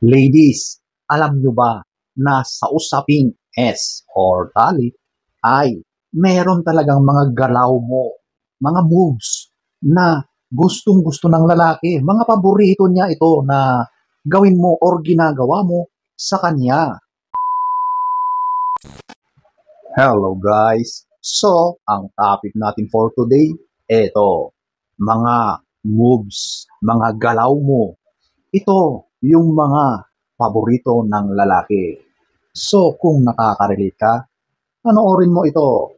Ladies, alam nyo ba na sa usaping S or tali ay meron talagang mga galaw mo, mga moves na gustong-gusto ng lalaki, mga paborito niya ito na gawin mo or ginagawa mo sa kanya. Hello guys! So, ang topic natin for today, ito, mga moves, mga galaw mo. Ito yung mga paborito ng lalaki. So, kung nakaka-relate ka, panoorin mo ito.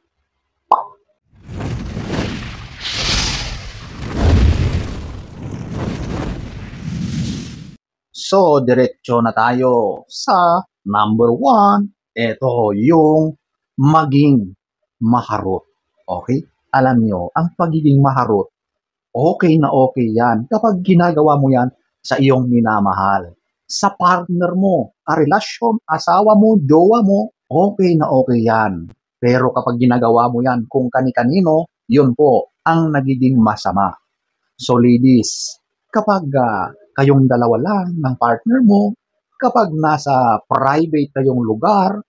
So, diretso na tayo sa number 1. Ito yung maging maharot. Okay? Alam nyo, ang pagiging maharot, okay na okay yan kapag ginagawa mo yan sa iyong minamahal. Sa partner mo, karelasyon, asawa mo, jowa mo, okay na okay yan. Pero kapag ginagawa mo yan kung kani-kanino, yun po ang nagiging masama. So ladies, kapag kayong dalawa lang ng partner mo, kapag nasa private kayong lugar,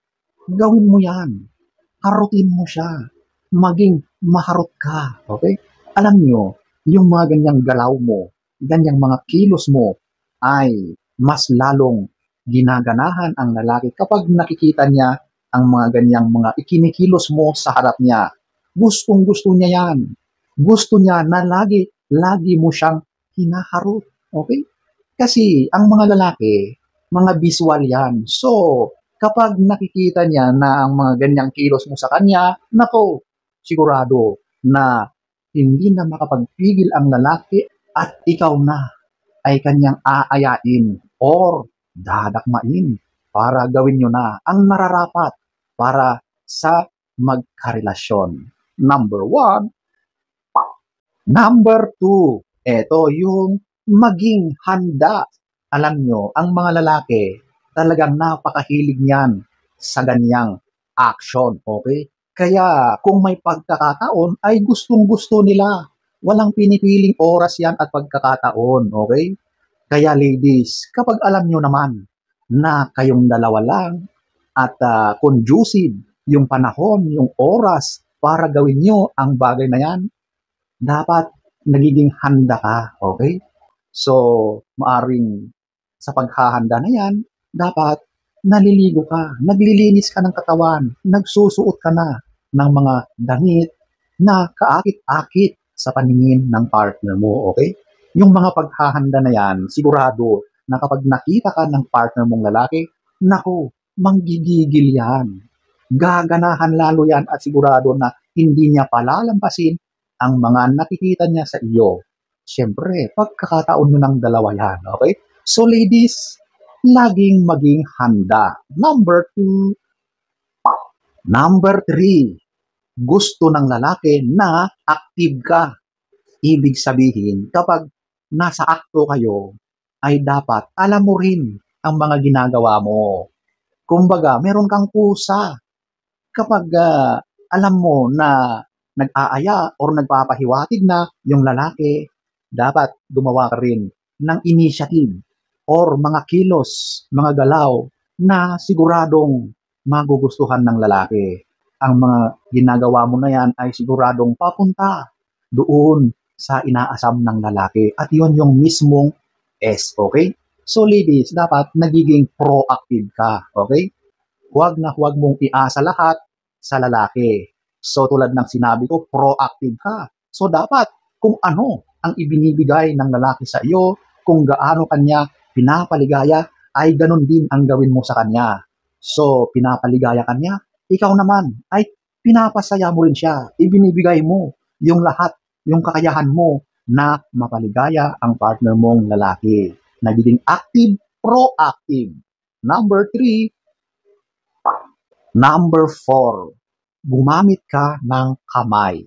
gawin mo yan. Harutin mo siya. Maging maharot ka. Okay? Alam nyo, yung mga ganyang galaw mo, ganyang mga kilos mo, ay mas lalong ginaganahan ang lalaki kapag nakikita niya ang mga ganyang mga ikinikilos mo sa harap niya. Gustong-gusto niya yan. Gusto niya na lagi mo siyang hinaharot. Okay? Kasi ang mga lalaki, mga visual yan. So, kapag nakikita niya na ang mga ganyang kilos mo sa kanya, nako, sigurado na hindi na makapagpigil ang lalaki at ikaw na ay kanyang aayain or dadakmain para gawin nyo na ang nararapat para sa magkarelasyon. Number 1. Number 2, ito yung maging handa. Alam nyo, ang mga lalaki, talagang napakahilig niyan sa ganyang action, okay? Kaya kung may pagkakataon, ay gustong-gusto nila. Walang pinipiling oras yan at pagkakataon, okay? Kaya ladies, kapag alam nyo naman na kayong dalawa lang at conducive yung panahon, yung oras para gawin nyo ang bagay na yan, dapat nagiging handa ka, okay? So, maaring sa paghahanda na yan, dapat naliligo ka, naglilinis ka ng katawan, nagsusuot ka na ng mga damit na kaakit-akit sa paningin ng partner mo, okay? Yung mga paghahanda na yan, sigurado na kapag nakita ka ng partner mong lalaki, naku, manggigigil yan. Gaganahan lalo yan at sigurado na hindi niya palalampasin ang mga nakikita niya sa iyo. Siyempre, pagkakataon nyo ng dalawa yan, okay? So ladies, laging maging handa. Number 2. Number 3, gusto ng lalaki na active ka. Ibig sabihin, kapag nasa akto kayo, ay dapat alam mo rin ang mga ginagawa mo. Kumbaga, meron kang pusa. Kapag alam mo na nag-aaya or nagpapahiwatig na yung lalaki, dapat gumawa ka rin ng initiative or mga kilos, mga galaw na siguradong magugustuhan ng lalaki. Ang mga ginagawa mo na yan ay siguradong papunta doon sa inaasam ng lalaki. At yun yung mismong S, okay? So ladies, dapat nagiging proactive ka, okay? Huwag na huwag mong iasa lahat sa lalaki. So tulad ng sinabi ko, proactive ka. So dapat kung ano ang ibinibigay ng lalaki sa iyo, kung gaano kanya pinapaligaya, ay ganun din ang gawin mo sa kanya. So pinapaligaya kanya, ikaw naman ay pinapasaya mo rin siya. Ibinibigay mo yung lahat, yung kakayahan mo na mapaligaya ang partner mong lalaki. Nagiging active, proactive. Number 3. Number 4, gumamit ka ng kamay.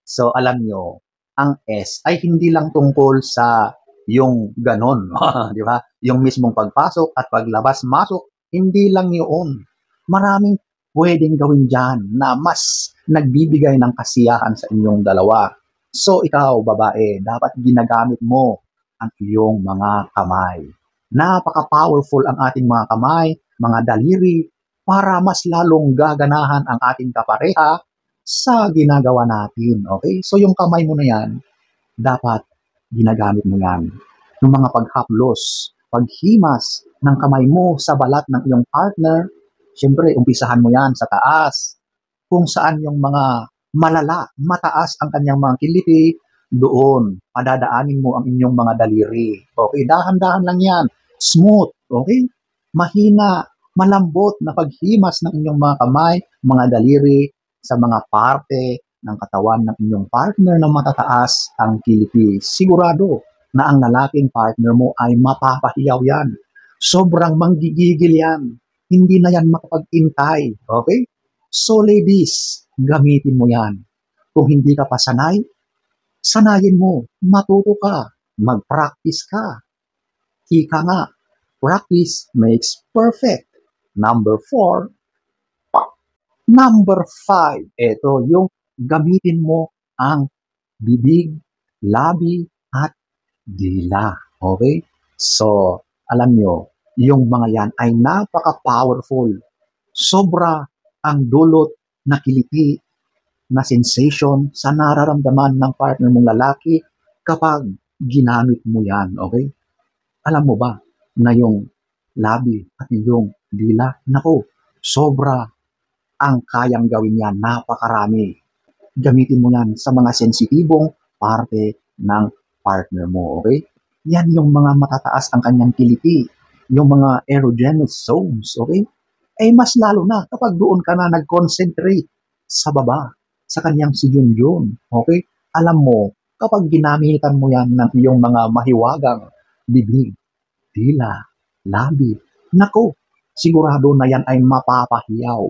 So alam nyo, ang S ay hindi lang tungkol sa yung ganon, di ba? Yung mismong pagpasok at paglabas-masok, hindi lang yun. Maraming pwedeng gawin dyan na mas nagbibigay ng kasiyahan sa inyong dalawa. So ikaw, babae, dapat ginagamit mo ang iyong mga kamay. Napaka-powerful ang ating mga kamay, mga daliri, para mas lalong gaganahan ang ating kapareha sa ginagawa natin. Okay? So yung kamay mo na yan, dapat ginagamit mo yan. Yung mga paghaplos, paghimas ng kamay mo sa balat ng iyong partner, syempre, umpisahan mo yan sa taas. Kung saan yung mga malala, mataas ang kanyang mga kiliti, doon, padadaanin mo ang inyong mga daliri. Okay, dahan-dahan lang yan. Smooth, okay? Mahina, malambot na paghimas ng inyong mga kamay, mga daliri, sa mga parte ng katawan ng inyong partner na matataas ang kiliti. Sigurado na ang lalaking partner mo ay mapapahiyaw yan. Sobrang manggigigil yan. Hindi na yan makapag-intay. Okay? So ladies, gamitin mo yan. Kung hindi ka pa sanay, sanayin mo. Matuto ka. Mag-practice ka. Ika nga, practice makes perfect. Number 4. Number 5, ito yung gamitin mo ang bibig, labi, at dila. Okay? So, alam nyo, yung mga yan ay napaka-powerful. Sobra ang dulot na kiliti, na sensation sa nararamdaman ng partner mong lalaki kapag ginamit mo yan. Okay? Alam mo ba na yung labi at yung dila, nako, sobra ang kayang gawin yan, napakarami. Gamitin mo yan sa mga sensitibong parte ng partner mo, okay? Yan yung mga matataas ang kanyang kiliti, yung mga erogenous zones, okay? Eh mas lalo na kapag doon ka na nag-concentrate sa baba, sa kanyang si Junjun, okay? Alam mo, kapag ginamitan mo yan ng iyong mga mahiwagang bibig, dila, labi, nako, sigurado na yan ay mapapahiyaw,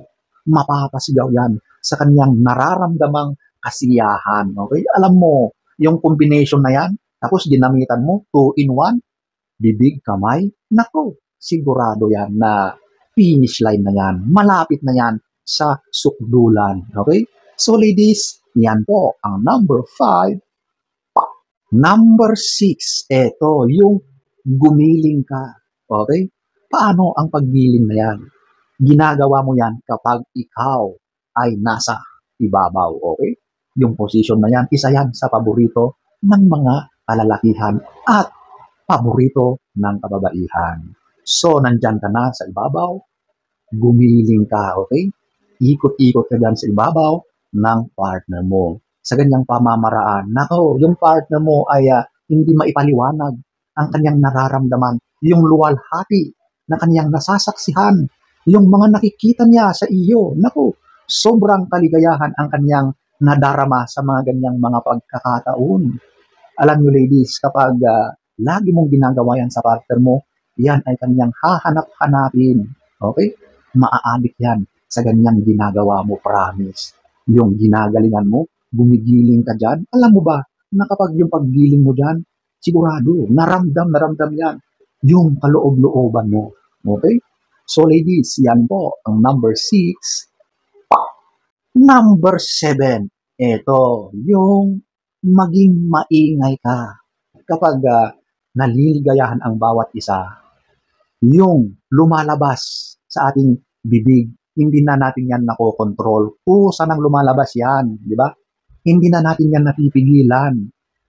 mapapasigaw yan sa kanyang nararamdamang kasiyahan. Okay? Alam mo, yung combination na yan, tapos ginamitan mo, 2-in-1, bibig, kamay, nako, sigurado yan na finish line na yan, malapit na yan sa sukdulan. Okay? So ladies, yan po ang number 5. Number 6, eto, yung gumiling ka. Okay? Paano ang paggiling na yan? Ginagawa mo yan kapag ikaw ay nasa ibabaw, okay? Yung position na yan, isa yan sa paborito ng mga kalalakihan at paborito ng kababaihan. So, nandyan ka na sa ibabaw, gumiling ka, okay? Ikot-ikot ka dyan sa ibabaw ng partner mo. Sa ganyang pamamaraan, nako, yung partner mo ay hindi maipaliwanag ang kanyang nararamdaman, yung luwalhati na kanyang nasasaksihan, yung mga nakikita niya sa iyo, naku, sobrang kaligayahan ang kanyang nadarama sa mga ganyang mga pagkakataon. Alam niyo ladies, kapag lagi mong ginagawa yan sa partner mo, yan ay kanyang hahanap-hanapin. Okay? Maaadik yan sa ganyang ginagawa mo, promise. Yung ginagalingan mo, gumigiling ka dyan. Alam mo ba na kapag yung paggiling mo dyan, sigurado, naramdam yan yung kaloob-looban mo. Okay? So ladies, yan po ang number 6. Number 7, ito, yung maging maingay ka. Kapag naliligayahan ang bawat isa, yung lumalabas sa ating bibig, hindi na natin yan nakokontrol. Kusa nang lumalabas yan, di ba? Hindi na natin yan napipigilan.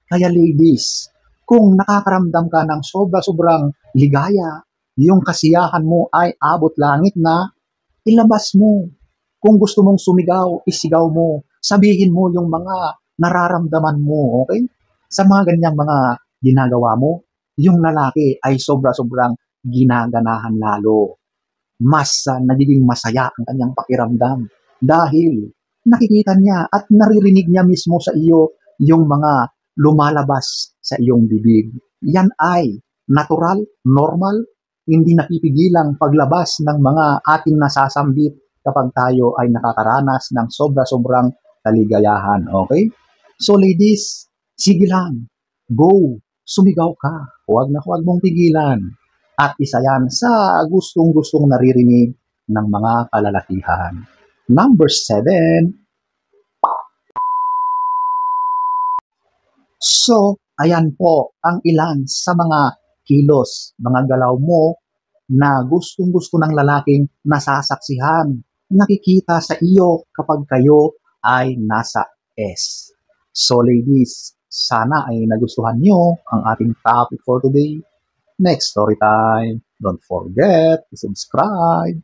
Kaya ladies, kung nakakaramdam ka ng sobra-sobrang ligaya, yung kasiyahan mo ay abot langit na, ilabas mo. Kung gusto mong sumigaw, isigaw mo. Sabihin mo yung mga nararamdaman mo, okay? Sa mga ganyang mga ginagawa mo, yung lalaki ay sobra-sobrang ginaganahan lalo. Mas nagiging masaya ang kanyang pakiramdam dahil nakikita niya at naririnig niya mismo sa iyo yung mga lumalabas sa iyong bibig. Yan ay natural, normal, hindi napipigilang paglabas ng mga ating nasasambit kapag tayo ay nakakaranas ng sobra-sobrang kaligayahan. Okay? So ladies, sige lang. Go. Sumigaw ka. Huwag na huwag mong pigilan. At isa yan sa gustong-gustong naririnig ng mga kalalakihan. Number 7. So, ayan po ang ilan sa mga kilos, mga galaw mo na gustong-gusto ng lalaking nasasaksihan, nakikita sa iyo kapag kayo ay nasa S. So ladies, sana ay nagustuhan nyo ang ating topic for today. Next story time. Don't forget to subscribe.